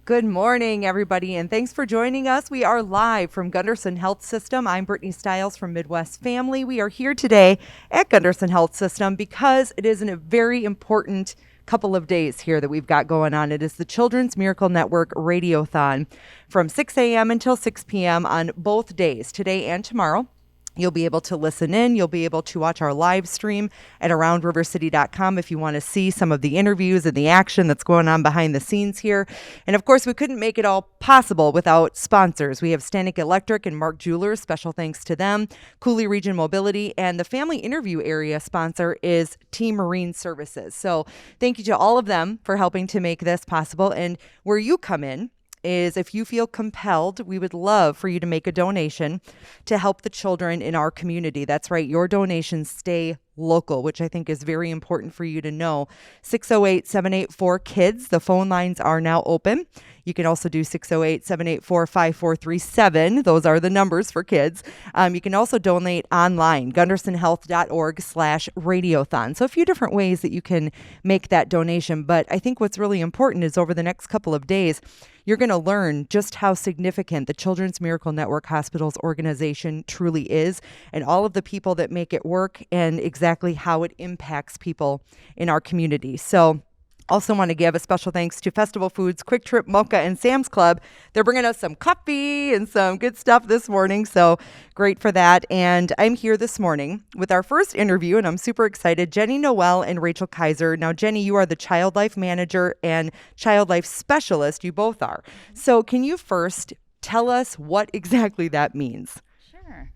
Good morning, everybody, and thanks for joining us. We are live from Gunderson Health System. I'm Brittany Stiles from Midwest Family. We are here today at Gunderson Health System because it is a very important couple of days here that we've got going on. It is the Children's Miracle Network Radiothon from 6 a.m. until 6 p.m. on both days, today and tomorrow. You'll be able to listen in. You'll be able to watch our live stream at aroundrivercity.com if you want to see some of the interviews and the action that's going on behind the scenes here. And of course, we couldn't make it all possible without sponsors. We have Stanek Electric and Mark Jewelers. Special thanks to them. Cooley Region Mobility, and the family interview area sponsor is Team Marine Services. So thank you to all of them for helping to make this possible. And where you come in is if you feel compelled, we would love for you to make a donation to help the children in our community. That's right. Your donations stay local, which I think is very important for you to know. 608-784-KIDS. The phone lines are now open. You can also do 608-784-5437. Those are the numbers for kids. You can also donate online, gundersonhealth.org/radiothon. So a few different ways that you can make that donation. But I think what's really important is over the next couple of days, you're going to learn just how significant the Children's Miracle Network Hospitals organization truly is, and all of the people that make it work, and exactly how it impacts people in our community. So also want to give a special thanks to Festival Foods, Quick Trip, Mocha, and Sam's Club. They're bringing us some coffee and some good stuff this morning, so great for that. And I'm here this morning with our first interview, and I'm super excited. Jenny, Noel, and Rachael Kaiser. Now, Jenny, you are the Child Life Manager and Child Life Specialist. You both are. So can you first tell us what exactly that means? Sure.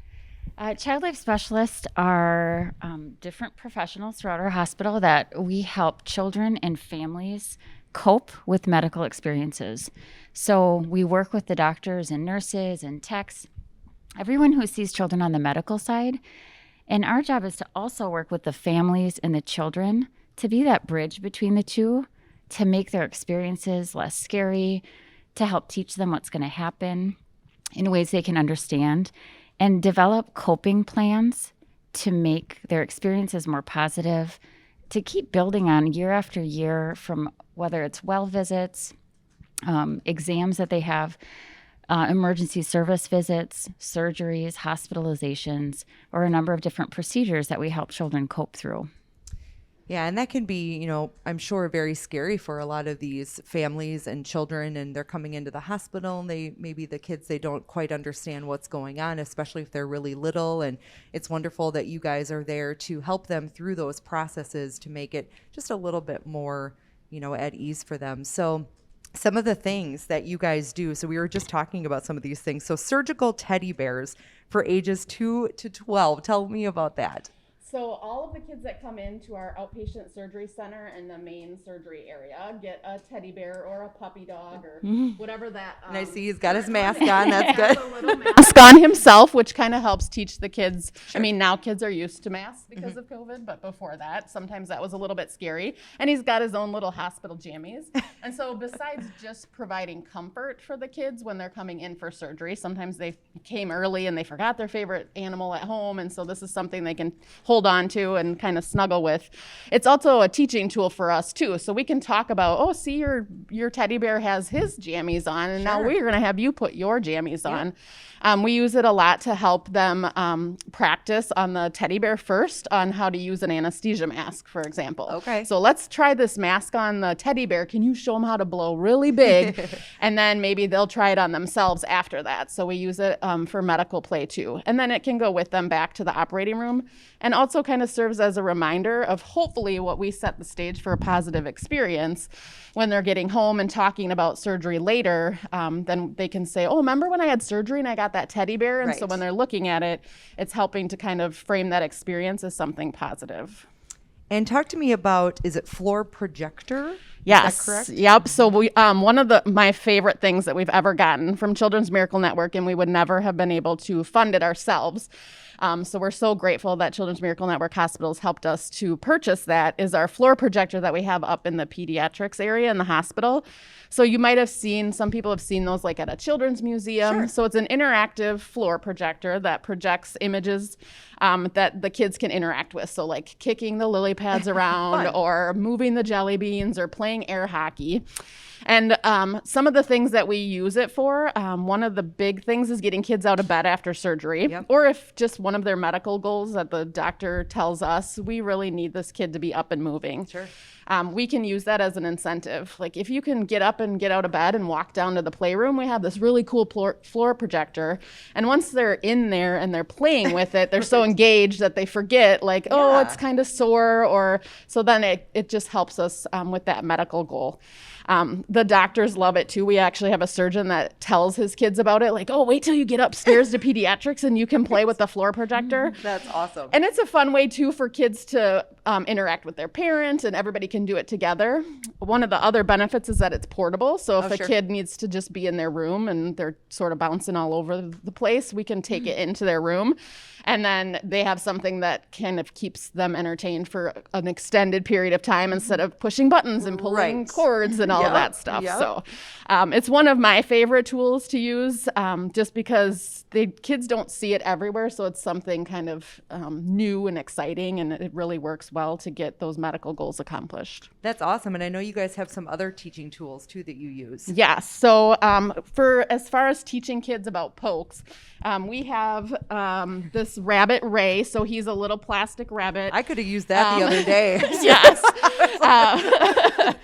Child life specialists are different professionals throughout our hospital that we help children and families cope with medical experiences. So we work with the doctors and nurses and techs, everyone who sees children on the medical side. And our job is to also work with the families and the children to be that bridge between the two, to make their experiences less scary, to help teach them what's going to happen in ways they can understand, and develop coping plans to make their experiences more positive, to keep building on year after year, from whether it's well visits, exams that they have, emergency service visits, surgeries, hospitalizations, or a number of different procedures that we help children cope through. Yeah, and that can be, I'm sure very scary for a lot of these families and children, and they're coming into the hospital, and maybe the kids, they don't quite understand what's going on, especially if they're really little. And it's wonderful that you guys are there to help them through those processes to make it just a little bit more, at ease for them. So some of the things that you guys do, so we were just talking about some of these things. So surgical teddy bears for ages 2 to 12. Tell me about that. So all of the kids that come into our outpatient surgery center in the main surgery area get a teddy bear or a puppy dog or whatever that. And I see he's got his mask on. That's good. A little mask on himself, which kind of helps teach the kids. Sure. I mean, now kids are used to masks because of COVID, but before that, sometimes that was a little bit scary. And he's got his own little hospital jammies. And so besides just providing comfort for the kids when they're coming in for surgery, sometimes they came early and they forgot their favorite animal at home. And so this is something they can hold on to and kind of snuggle with. It's also a teaching tool for us too. So we can talk about, see, your teddy bear has his jammies on, and now we're going to have you put your jammies on. We use it a lot to help them practice on the teddy bear first on how to use an anesthesia mask, for example. Okay. So let's try this mask on the teddy bear. Can you show them how to blow really big? And then maybe they'll try it on themselves after that. So we use it for medical play too. And then it can go with them back to the operating room, and also kind of serves as a reminder of hopefully what we set the stage for a positive experience when they're getting home and talking about surgery later. Then they can say, remember when I had surgery and I got that teddy bear? And so when they're looking at it, it's helping to kind of frame that experience as something positive. And talk to me about, is it floor projector? Yes. Is that correct? Yep. So we one of my favorite things that we've ever gotten from Children's Miracle Network, and we would never have been able to fund it ourselves. So we're so grateful that Children's Miracle Network Hospitals helped us to purchase that, is our floor projector that we have up in the pediatrics area in the hospital. So you might have seen, some people have seen those like at a children's museum. Sure. So it's an interactive floor projector that projects images that the kids can interact with. So like kicking the lily pads around or moving the jelly beans or playing air hockey. And some of the things that we use it for, one of the big things is getting kids out of bed after surgery. Yep. Or if just one of their medical goals that the doctor tells us, we really need this kid to be up and moving. Sure. We can use that as an incentive. Like if you can get up and get out of bed and walk down to the playroom, we have this really cool floor projector. And once they're in there and they're playing with it, they're so engaged that they forget like, oh, it's kind of sore. Or so then it just helps us with that medical goal. The doctors love it too. We actually have a surgeon that tells his kids about it. Like, oh, wait till you get upstairs to pediatrics and you can play with the floor projector. That's awesome. And it's a fun way too for kids to interact with their parents, and everybody can do it together. One of the other benefits is that it's portable. So if a kid needs to just be in their room and they're sort of bouncing all over the place, we can take it into their room. And then they have something that kind of keeps them entertained for an extended period of time instead of pushing buttons and pulling cords and all of that stuff. So it's one of my favorite tools to use just because the kids don't see it everywhere. So it's something kind of new and exciting, and it really works well to get those medical goals accomplished. That's awesome. And I know you guys have some other teaching tools too that you use. Yes. So for as far as teaching kids about pokes, we have this rabbit Ray. So he's a little plastic rabbit. I could have used that the other day. Yes.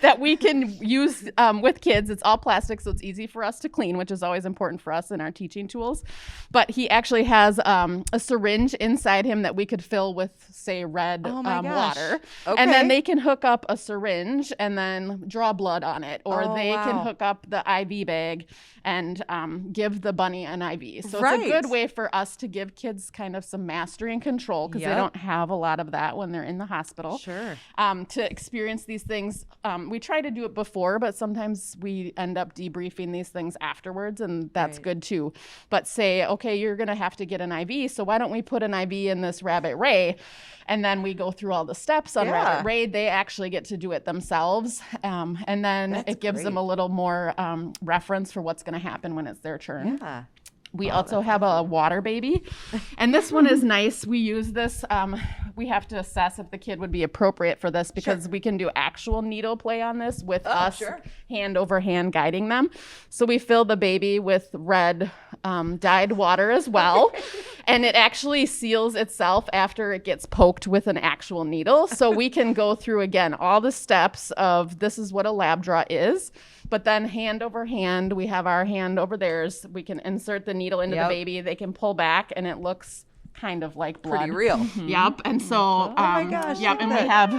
That we can use with kids. It's all plastic, so it's easy for us to clean, which is always important for us in our teaching tools. But he actually has a syringe inside him that we could fill with, say, red water. Okay. And then they can hook up a syringe and then draw blood on it. Or they can hook up the IV bag and give the bunny an IV. So it's a good way for us to give kids kind of some mastery and control, because they don't have a lot of that when they're in the hospital. Sure. To experience these things. We try to do it before, but sometimes we end up debriefing these things afterwards, and that's good too. But say, okay, you're going to have to get an IV, so why don't we put an IV in this Rabbit Ray? And then we go through all the steps on Rabbit Ray. They actually get to do it themselves. And then it gives them a little more reference for what's going to happen when it's their turn. Yeah. We also have a water baby, and this one is nice. We use this. We have to assess if the kid would be appropriate for this, because we can do actual needle play on this with us hand over hand guiding them. So we fill the baby with red dyed water as well, and it actually seals itself after it gets poked with an actual needle. So we can go through again all the steps of this is what a lab draw is. But then hand over hand, we have our hand over theirs. We can insert the needle into the baby. They can pull back, and it looks kind of like blood. Pretty real. Yep. And so, oh my gosh. Yep. And we have,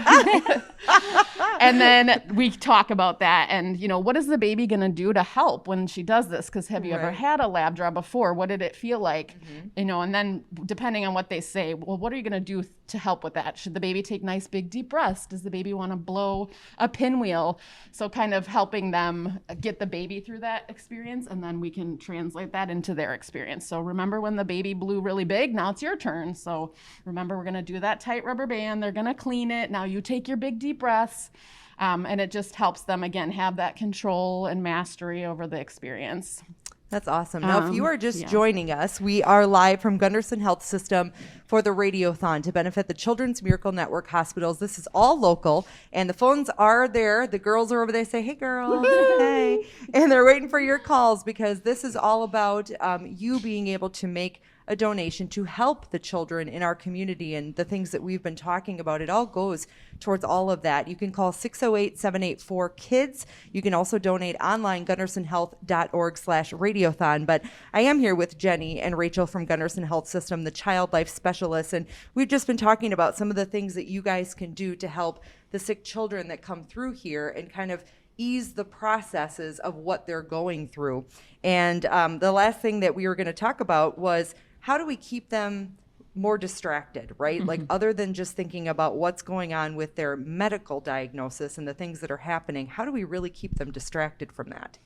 and then we talk about that. And, you know, what is the baby going to do to help when she does this? Because have you ever had a lab draw before? What did it feel like? You know, and then depending on what they say, well, what are you going to do to help with that? Should the baby take nice big deep breaths? Does the baby want to blow a pinwheel? So kind of helping them get the baby through that experience, and then we can translate that into their experience. So remember when the baby blew really big? Now it's your turn. So remember, we're going to do that tight rubber band. They're going to clean it. Now you take your big deep breaths. And it just helps them, again, have that control and mastery over the experience. That's awesome. Now, if you are just joining us, we are live from Gunderson Health System for the Radiothon to benefit the Children's Miracle Network hospitals. This is all local, and the phones are there. The girls are over there. Say, hey, girls. Hey. And they're waiting for your calls, because this is all about you being able to make a donation to help the children in our community, and the things that we've been talking about. It all goes towards all of that. You can call 608-784-KIDS. You can also donate online, gundersonhealth.org/radiothon. But I am here with Jenny and Rachael from Gunderson Health System, the child life specialists, and we've just been talking about some of the things that you guys can do to help the sick children that come through here and kind of ease the processes of what they're going through. And the last thing that we were going to talk about was, how do we keep them more distracted, right? Like, other than just thinking about what's going on with their medical diagnosis and the things that are happening, how do we really keep them distracted from that?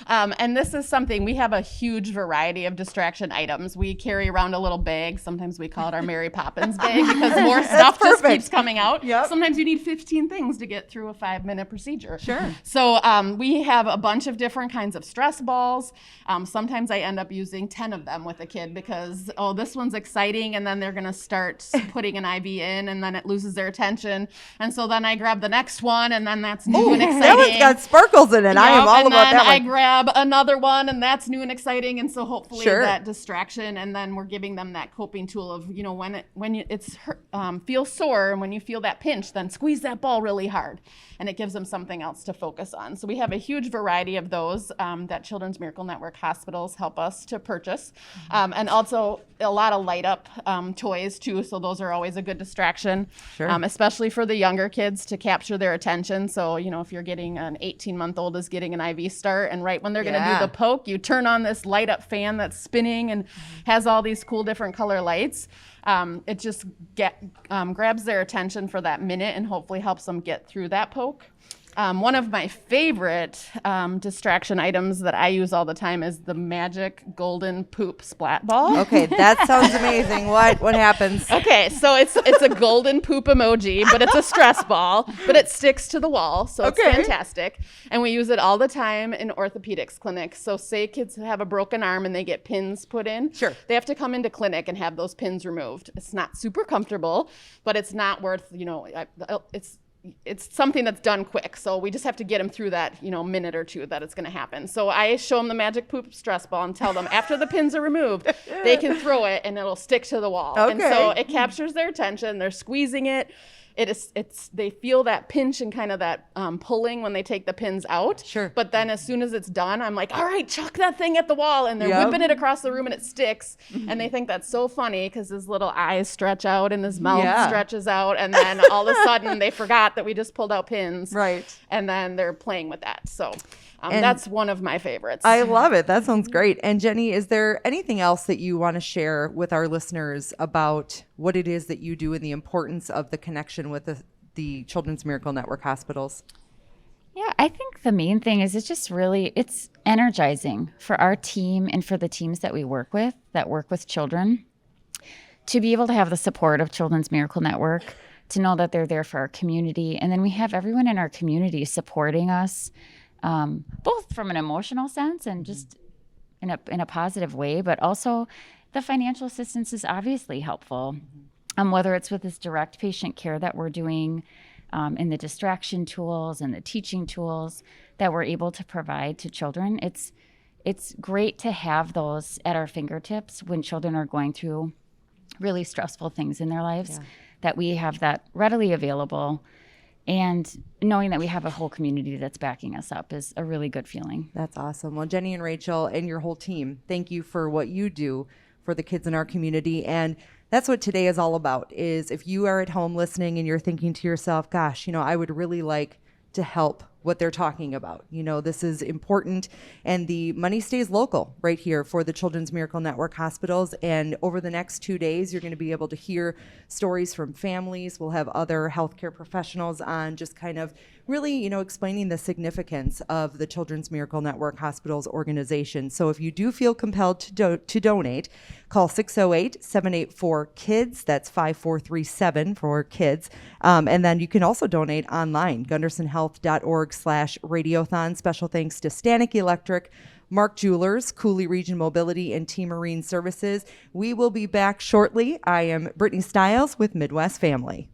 And this is something, we have a huge variety of distraction items. We carry around a little bag. Sometimes we call it our Mary Poppins bag, because more stuff just keeps coming out. Yep. Sometimes you need 15 things to get through a 5-minute procedure. Sure. So we have a bunch of different kinds of stress balls. Sometimes I end up using 10 of them with a kid, because, oh, this one's exciting exciting, and then they're going to start putting an IV in, and then it loses their attention. And so then I grab the next one, and then that's new and exciting. That one's got sparkles in it. I am all about that one. I grab another one, and that's new and exciting. And so hopefully that distraction, and then we're giving them that coping tool of, you know, when it's feels sore, and when you feel that pinch, then squeeze that ball really hard, and it gives them something else to focus on. So we have a huge variety of those that Children's Miracle Network hospitals help us to purchase, and also a lot of light up toys too. So those are always a good distraction, especially for the younger kids to capture their attention. So, you know, if you're getting an 18-month-old is getting an IV start, and right when they're going to do the poke, you turn on this light up fan that's spinning and has all these cool different color lights. It just grabs their attention for that minute and hopefully helps them get through that poke. One of my favorite distraction items that I use all the time is the magic golden poop splat ball. Okay, that sounds amazing. What happens? Okay, so it's a golden poop emoji, but it's a stress ball, but it sticks to the wall, so it's fantastic. And we use it all the time in orthopedics clinics. So say kids have a broken arm and they get pins put in. They have to come into clinic and have those pins removed. It's not super comfortable, but it's not worth, you know, it's something that's done quick. So we just have to get them through that, you know, minute or two that it's going to happen. So I show them the magic poop stress ball and tell them after the pins are removed, they can throw it and it'll stick to the wall. And so it captures their attention. They're squeezing it. They feel that pinch and kind of that pulling when they take the pins out. But then as soon as it's done, I'm like, all right, chuck that thing at the wall. And they're whipping it across the room and it sticks. And they think that's so funny because his little eyes stretch out and his mouth stretches out. And then all of a sudden they forgot that we just pulled out pins. And then they're playing with that. So that's one of my favorites. I love it. That sounds great. And Jenny, is there anything else that you want to share with our listeners about what it is that you do and the importance of the connection with the Children's Miracle Network hospitals? Yeah, I think the main thing is it's energizing for our team and for the teams that we work with children, to be able to have the support of Children's Miracle Network, to know that they're there for our community. And then we have everyone in our community supporting us, both from an emotional sense and just in a positive way, but also the financial assistance is obviously helpful. Whether it's with this direct patient care that we're doing, in the distraction tools and the teaching tools that we're able to provide to children, it's great to have those at our fingertips when children are going through really stressful things in their lives, that we have that readily available. And knowing that we have a whole community that's backing us up is a really good feeling. That's awesome. Well, Jenny and Rachael and your whole team, thank you for what you do for the kids in our community. And that's what today is all about, is if you are at home listening and you're thinking to yourself, gosh, you know, I would really like to help what they're talking about. You know, this is important, and the money stays local right here for the Children's Miracle Network hospitals. And over the next 2 days, you're going to be able to hear stories from families. We'll have other healthcare professionals on, just kind of really, you know, explaining the significance of the Children's Miracle Network hospitals organization. So if you do feel compelled to donate, call 608-784-KIDS. That's 5437 for kids. And then you can also donate online, gundersonhealth.org/radiothon. Special thanks to Stanek Electric, Mark Jewelers, Cooley Region Mobility, and T Marine Services. We will be back shortly. I am Brittany Stiles with Midwest Family.